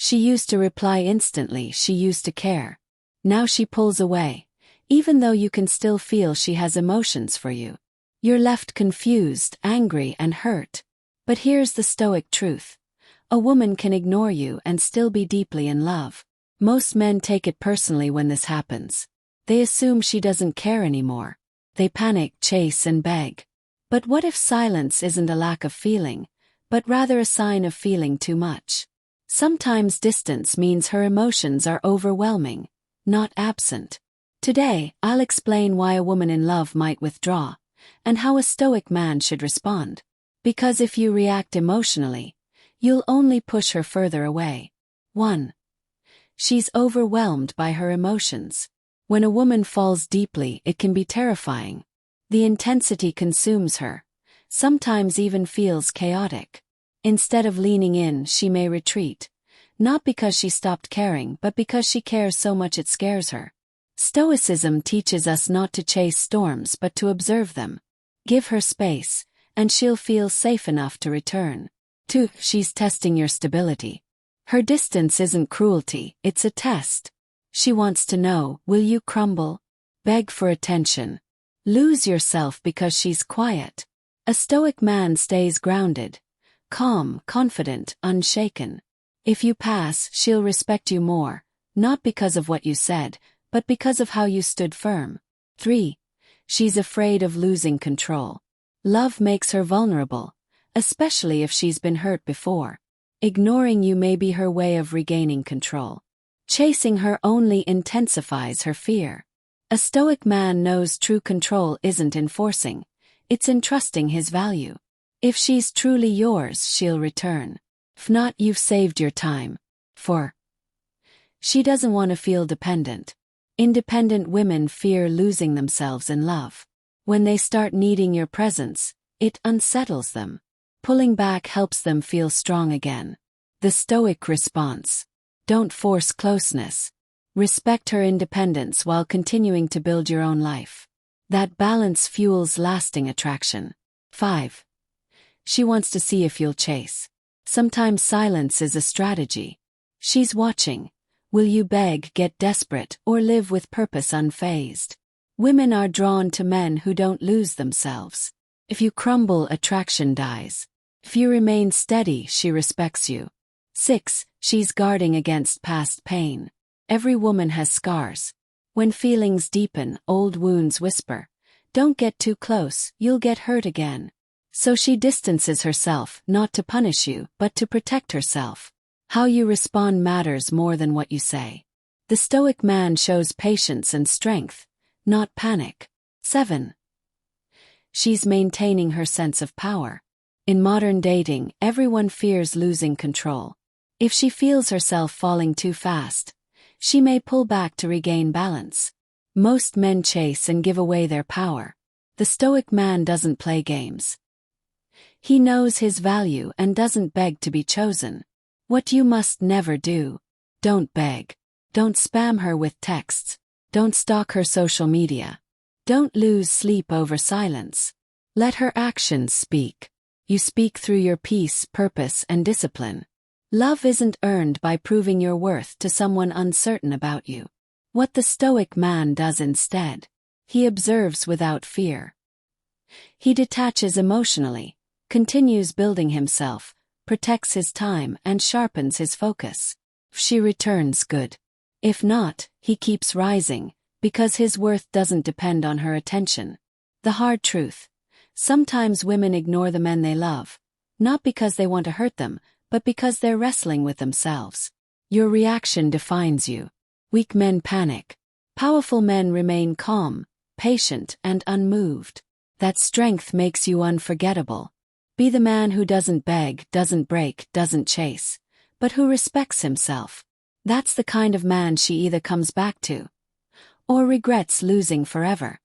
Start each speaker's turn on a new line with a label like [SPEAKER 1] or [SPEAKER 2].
[SPEAKER 1] She used to reply instantly, she used to care. Now she pulls away, even though you can still feel she has emotions for you. You're left confused, angry, and hurt. But here's the Stoic truth. A woman can ignore you and still be deeply in love. Most men take it personally when this happens. They assume she doesn't care anymore. They panic, chase, and beg. But what if silence isn't a lack of feeling, but rather a sign of feeling too much? Sometimes distance means her emotions are overwhelming, not absent. Today, I'll explain why a woman in love might withdraw, and how a Stoic man should respond. Because if you react emotionally, you'll only push her further away. 1. She's overwhelmed by her emotions. When a woman falls deeply, it can be terrifying. The intensity consumes her, sometimes even feels chaotic. Instead of leaning in, she may retreat, not because she stopped caring, but because she cares so much it scares her. Stoicism teaches us not to chase storms but to observe them. Give her space, and she'll feel safe enough to return. 2. She's testing your stability. Her distance isn't cruelty, it's a test. She wants to know, will you crumble? Beg for attention. Lose yourself because she's quiet. A Stoic man stays grounded, calm, confident, unshaken. If you pass, she'll respect you more, not because of what you said, but because of how you stood firm. 3. She's afraid of losing control. Love makes her vulnerable, especially if she's been hurt before. Ignoring you may be her way of regaining control. Chasing her only intensifies her fear. A Stoic man knows true control isn't in forcing, it's in trusting his value. If she's truly yours, she'll return. If not, you've saved your time. 4. She doesn't want to feel dependent. Independent women fear losing themselves in love. When they start needing your presence, it unsettles them. Pulling back helps them feel strong again. The Stoic response. Don't force closeness. Respect her independence while continuing to build your own life. That balance fuels lasting attraction. 5. She wants to see if you'll chase. Sometimes silence is a strategy. She's watching. Will you beg, get desperate, or live with purpose unfazed? Women are drawn to men who don't lose themselves. If you crumble, attraction dies. If you remain steady, she respects you. 6. She's guarding against past pain. Every woman has scars. When feelings deepen, old wounds whisper. Don't get too close, you'll get hurt again. So she distances herself, not to punish you, but to protect herself. How you respond matters more than what you say. The Stoic man shows patience and strength, not panic. 7. She's maintaining her sense of power. In modern dating, everyone fears losing control. If she feels herself falling too fast, she may pull back to regain balance. Most men chase and give away their power. The Stoic man doesn't play games. He knows his value and doesn't beg to be chosen. What you must never do. Don't beg. Don't spam her with texts. Don't stalk her social media. Don't lose sleep over silence. Let her actions speak. You speak through your peace, purpose, and discipline. Love isn't earned by proving your worth to someone uncertain about you. What the Stoic man does instead. He observes without fear. He detaches emotionally, continues building himself, protects his time, and sharpens his focus. If she returns, good. If not, he keeps rising, because his worth doesn't depend on her attention. The hard truth. Sometimes women ignore the men they love, not because they want to hurt them, but because they're wrestling with themselves. Your reaction defines you. Weak men panic. Powerful men remain calm, patient, and unmoved. That strength makes you unforgettable. Be the man who doesn't beg, doesn't break, doesn't chase, but who respects himself. That's the kind of man she either comes back to or regrets losing forever.